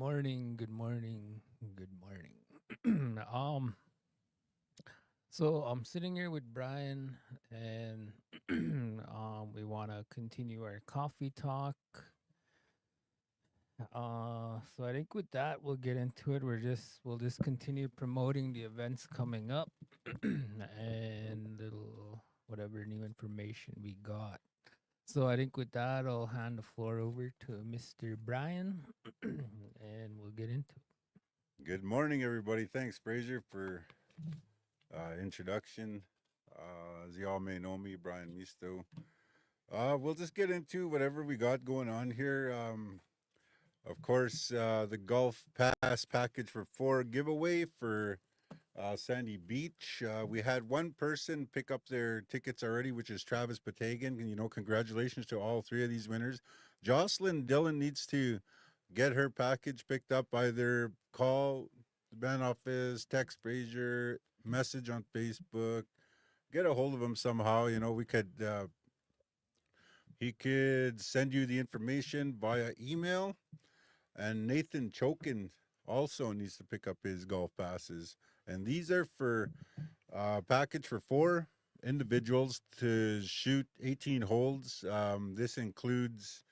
morning, good morning, good morning. So I'm sitting here with Brian, and we want to continue our coffee talk. So I think with that we'll get into it. We'll just continue promoting the events coming up, and little whatever new information we got. So I think with that I'll hand the floor over to Mr. Brian, and we'll get into it. Good morning, everybody. Thanks, Frazier, for introduction. As you all may know me, Brian Misto. We'll just get into whatever we got going on here. Of course, the Golf Pass package for four giveaway for Sandy Beach. We had one person pick up their tickets already, which is Travis Patagan. And, congratulations to all three of these winners. Jocelyn Dillon needs to get her package picked up. Either call the band office, text Frazier, message on Facebook, get a hold of him somehow. We could he could send you the information via email. And Nathan Chokin also needs to pick up his golf passes. And these are for package for four individuals to shoot 18 holes. This includes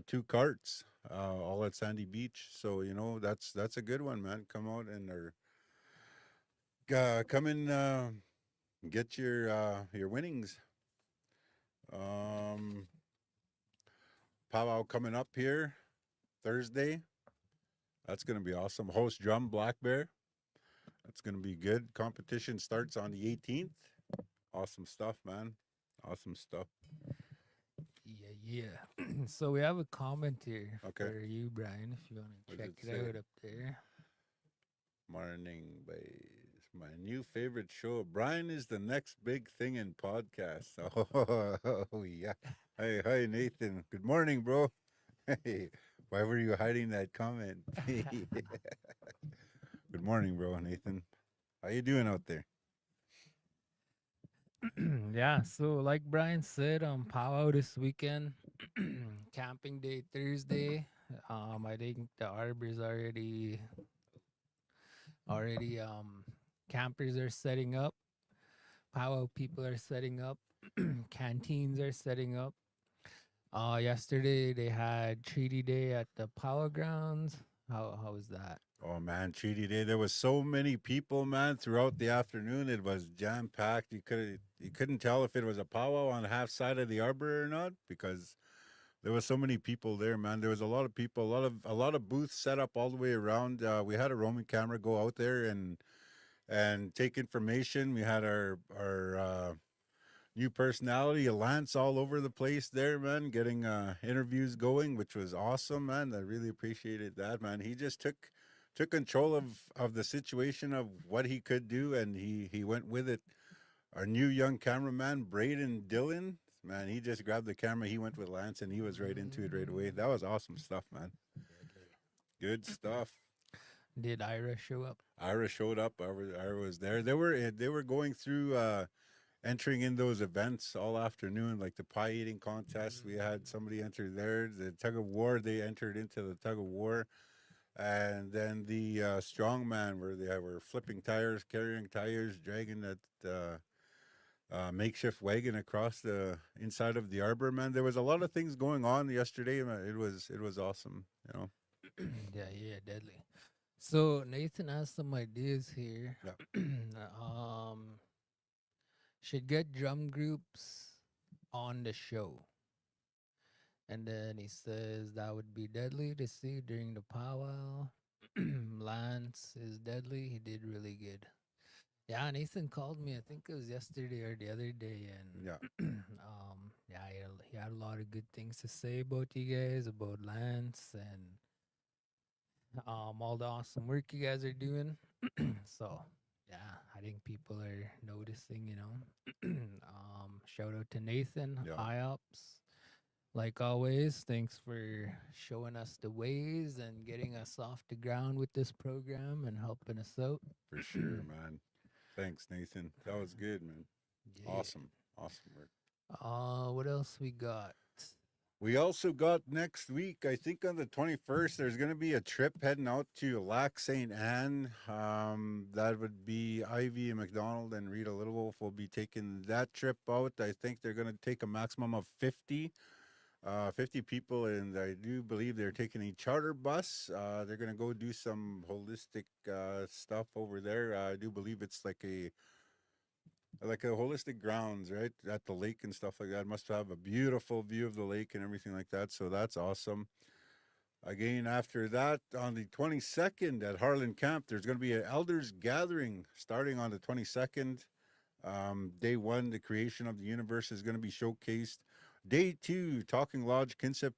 two carts, all at Sandy Beach. So that's a good one, man. Come out and come and get your winnings. Um, Powwow coming up here Thursday. That's gonna be awesome. Host drum Black Bear. That's gonna be good. Competition starts on the 18th. Awesome stuff, man. Awesome stuff. Yeah. So we have a comment here Okay. for you, Brian, if you want to What does check it it say? out up there. Morning, boys. My new favorite show. Brian is the next big thing in podcasts. Oh yeah. Hey, Nathan. Good morning, bro. Hey, why were you hiding that comment? Good morning, bro, Nathan. How you doing out there? Yeah, so like Brian said, powwow this weekend, camping day Thursday. I think the arbor's already campers are setting up, powwow people are setting up, canteens are setting up. Yesterday they had treaty day at the powwow grounds. How was that? Oh man, Treaty Day. There was so many people, man, throughout the afternoon. It was jam packed. You couldn't tell if it was a powwow on half side of the arbor or not because there was so many people there, man. There was a lot of people, a lot of booths set up all the way around. We had a roaming camera go out there and take information. We had our new personality, Lance, all over the place there, man, getting interviews going, which was awesome, man. I really appreciated that, man. He just took control of the situation of what he could do, and he went with it. Our new young cameraman, Braden Dillon, man, he just grabbed the camera. He went with Lance, and he was right into it right away. That was awesome stuff, man. Deadly. Good stuff. Did Ira show up? Ira showed up. Ira was there. They were going through entering in those events all afternoon, like the pie eating contest. We had somebody enter there. The tug of war, they entered into the tug of war. And then the strongman, where they were flipping tires, carrying tires, dragging that makeshift wagon across the inside of the arbor. Man, there was a lot of things going on yesterday. Man. It was awesome. Yeah, deadly. So Nathan has some ideas here. Yeah. um, should get drum groups on the show. And then he says that would be deadly to see during the powwow. Lance is deadly. He did really good. Yeah, Nathan called me. I think it was yesterday or the other day, Yeah. and yeah, he had a lot of good things to say about you guys, about Lance, and all the awesome work you guys are doing. So yeah, I think people are noticing. Shout out to Nathan, Yeah. IOPS. Like always, thanks for showing us the ways and getting us off the ground with this program and helping us out. For sure, man. Thanks, Nathan. That was good, man. Yeah. Awesome. Awesome work. What else we got? We also got next week, I think on the 21st, there's going to be a trip heading out to Lac St. Anne. That would be Ivy and McDonald and Rita Little Wolf will be taking that trip out. I think they're going to take a maximum of 50 people, and I do believe they're taking a charter bus. They're going to go do some holistic stuff over there. I do believe it's like a holistic grounds, right, at the lake and stuff like that. Must have a beautiful view of the lake and everything like that. So that's awesome. Again, after that, on the 22nd at Harlan Camp, there's going to be an elders gathering starting on the 22nd. Day one, the creation of the universe is going to be showcased. Day two, Talking Lodge, kinship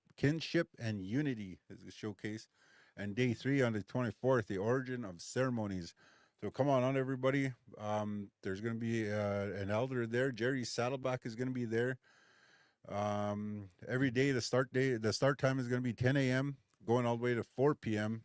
and unity is the showcase. And day three, on the 24th, the origin of ceremonies. So come on, everybody. There's going to be an elder there. Jerry Saddleback is going to be there. Every day, the start time is going to be 10 a.m., going all the way to 4 p.m.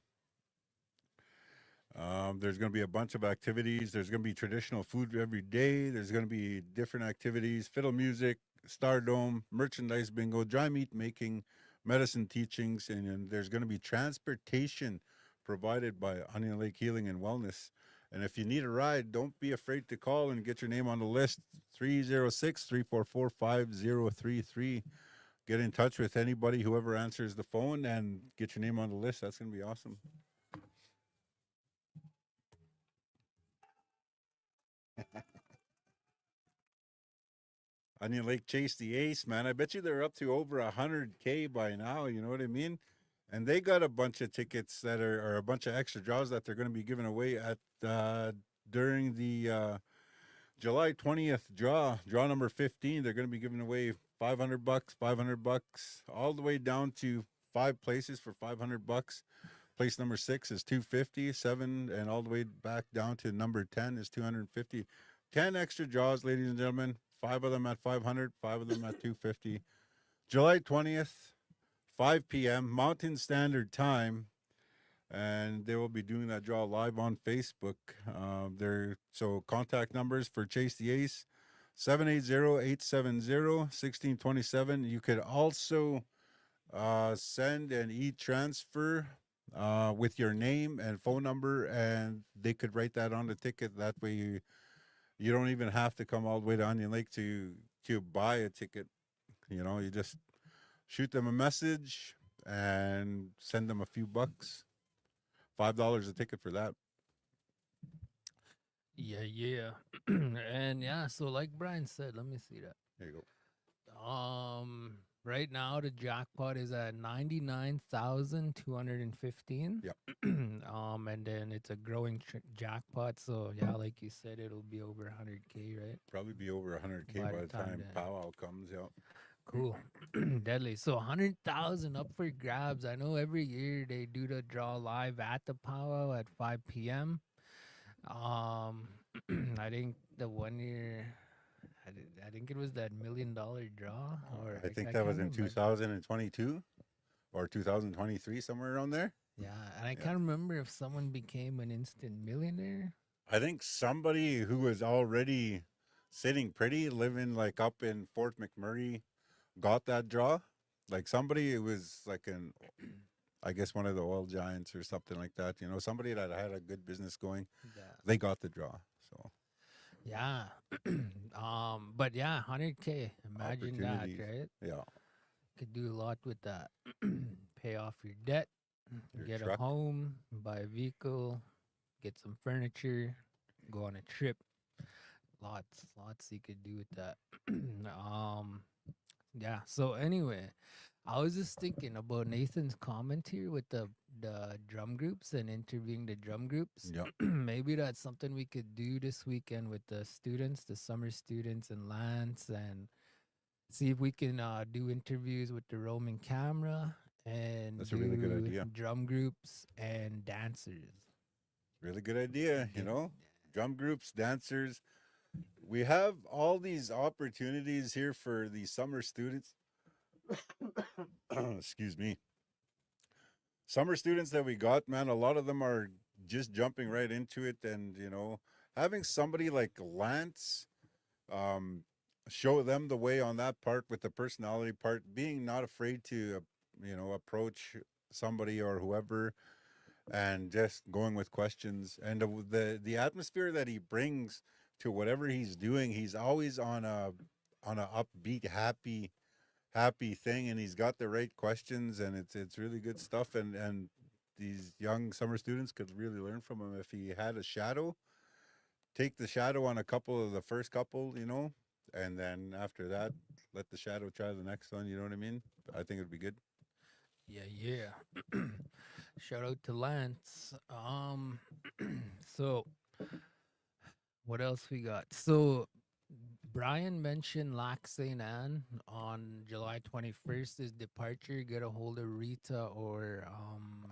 There's going to be a bunch of activities. There's going to be traditional food every day. There's going to be different activities, fiddle music, stardome, merchandise bingo, dry meat making, medicine teachings, and there's going to be transportation provided by Onion Lake Healing and Wellness. And if you need a ride, don't be afraid to call and get your name on the list, 306-344-5033. Get in touch with anybody, whoever answers the phone, and get your name on the list. That's going to be awesome. Onion Lake chased the ace, man. I bet you they're up to over 100K by now. You know what I mean? And they got a bunch of tickets that are a bunch of extra draws that they're going to be giving away at during the July 20th draw number 15. They're going to be giving away $500, $500, all the way down to 5 places for $500. Place number 6 is 250, 7, and all the way back down to number 10 is 250. 10 extra draws, ladies and gentlemen. 5 of them at 500, 5 of them at 250. July 20th, 5 p.m. Mountain Standard Time, and they will be doing that draw live on Facebook. So contact numbers for Chase the Ace, 780-870-1627. You could also send an e-transfer with your name and phone number, and they could write that on the ticket. That way you don't even have to come all the way to Onion Lake to buy a ticket. You just shoot them a message and send them a few bucks. $5 a ticket for that. Yeah, yeah. And yeah, so like Brian said, let me see that. There you go. Right now the jackpot is at 99,215. Yep. And then it's a growing jackpot. So yeah, like you said, it'll be over 100K, right? Probably be over 100K by the time powwow comes. Yeah. Cool. Deadly. So 100,000 up for grabs. I know every year they do the draw live at the powwow at 5 p.m. I think the one year, I think it was that $1 million draw, or I think that was in 2022 or 2023, somewhere around there. Yeah, and I can't remember if someone became an instant millionaire. I think somebody who was already sitting pretty, living like up in Fort McMurray, got that draw. Like somebody, it was like I guess one of the oil giants or something like that. Somebody that had a good business going. Yeah. They got the draw. So yeah. But yeah, 100K. Imagine that, right? Yeah. Could do a lot with that. Pay off your debt, get a home, buy a vehicle, get some furniture, go on a trip. Lots you could do with that. Yeah. So anyway, I was just thinking about Nathan's comment here with the drum groups and interviewing the drum groups. Yep. Maybe that's something we could do this weekend with the students, the summer students and Lance, and see if we can do interviews with the roaming camera and that's a really good idea. Drum groups and dancers. Really good idea. Drum groups, dancers. We have all these opportunities here for the summer students. Excuse me. Summer students that we got, man, a lot of them are just jumping right into it. And, having somebody like Lance, show them the way on that part with the personality part, being not afraid to, approach somebody or whoever, and just going with questions, and the atmosphere that he brings to whatever he's doing. He's always on a upbeat, happy thing, and he's got the right questions, and it's really good stuff. And these young summer students could really learn from him. If he had a shadow, take the shadow on a couple of the first couple, and then after that, let the shadow try the next one. You know what I mean? I think it'd be good. Yeah, yeah. Shout out to Lance. So what else we got? So Brian mentioned Lac St. Anne on July 21st, his departure. Get a hold of Rita or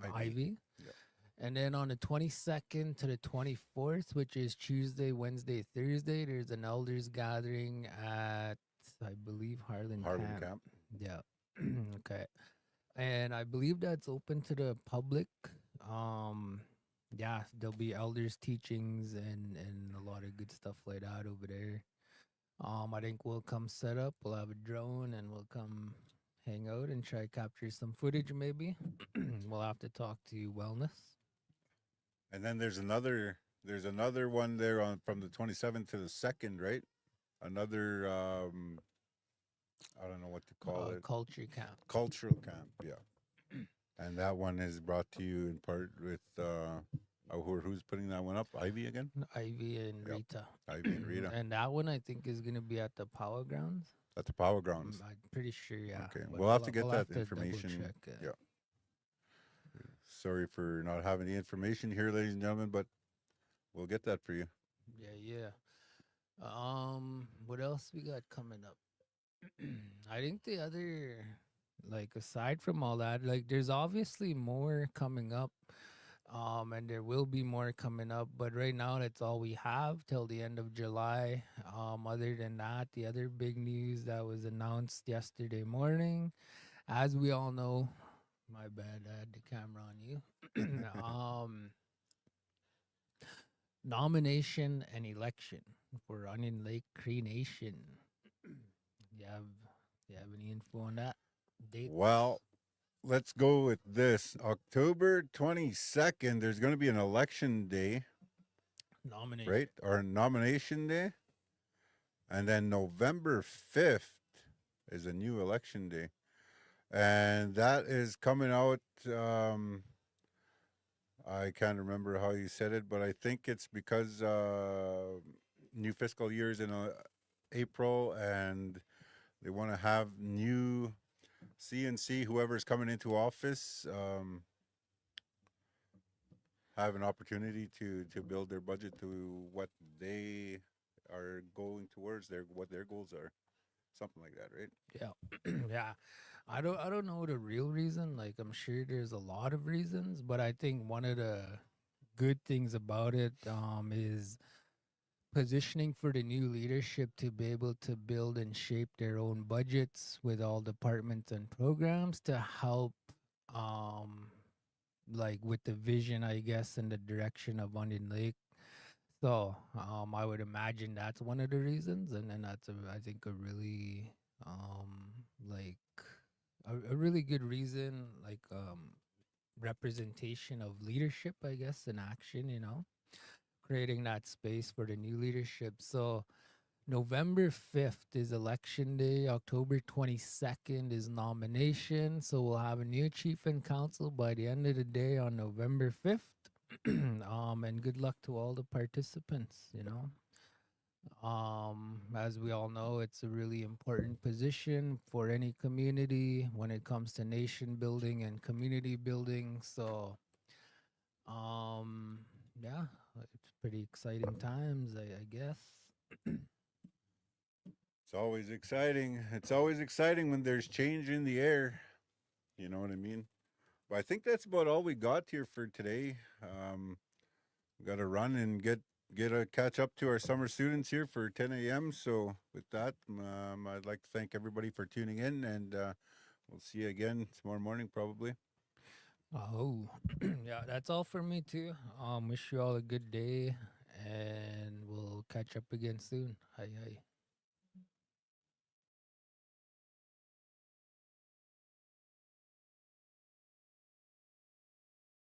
Ivy. Ivy. Yeah. And then on the 22nd to the 24th, which is Tuesday, Wednesday, Thursday, there's an elders gathering at, I believe, Harlan Harlan Camp. Camp. Yeah. Okay. And I believe that's open to the public. Um, yeah, there'll be elders teachings and a lot of good stuff like that over there. I think we'll come set up. We'll have a drone and we'll come hang out and try capture some footage. Maybe we'll have to talk to wellness. And then there's another one there on from the 27th to the 2nd, right? Another I don't know what to call it. Culture camp. Cultural camp, yeah. And that one is brought to you in part with who's putting that one up? Ivy again? Ivy and Yep. Rita. Ivy and Rita And that one I think is gonna be at the Power Grounds. at the Power Grounds. I'm pretty sure, yeah. Okay, But we'll have to get we'll that have to double information. check it. Yeah. Sorry for not having the information here, ladies and gentlemen, but we'll get that for you. Yeah, yeah. What else we got coming up? I think the other, like, aside from all that, like, there's obviously more coming up. And there will be more coming up, but right now that's all we have till the end of July. Other than that, the other big news that was announced yesterday morning, as we all know, my bad, I had the camera on you. Nomination and election for Onion Lake Cree Nation. You have you have any info on that? Dates? Well, let's go with this. October 22nd, there's going to be an election day, Nomination. right? Or nomination day. And then November 5th is a new election day. And that is coming out. I can't remember how you said it, but I think it's because new fiscal year is in April, and they want to have new CNC, whoever's coming into office, have an opportunity to build their budget to what they are going towards, what their goals are, something like that, right? Yeah. Yeah. I don't know the real reason. Like, I'm sure there's a lot of reasons, but I think one of the good things about it is positioning for the new leadership to be able to build and shape their own budgets with all departments and programs to help um like with the vision, I guess, and the direction of Onion Lake. So I would imagine that's one of the reasons, and then that's I think a really like a really good reason, like representation of leadership, I guess, in action. Creating that space for the new leadership. So November 5th is election day. October 22nd is nomination. So we'll have a new chief and council by the end of the day on November 5th. And good luck to all the participants. As we all know, it's a really important position for any community when it comes to nation building and community building. So, yeah, it's pretty exciting times, I guess. It's always exciting. It's always exciting when there's change in the air. You know what I mean? But I think that's about all we got here for today. Got to run and get a catch up to our summer students here for 10 a.m. So with that, I'd like to thank everybody for tuning in, and we'll see you again tomorrow morning probably. Oh, yeah, that's all for me too. Wish you all a good day, and we'll catch up again soon. Hi, hi.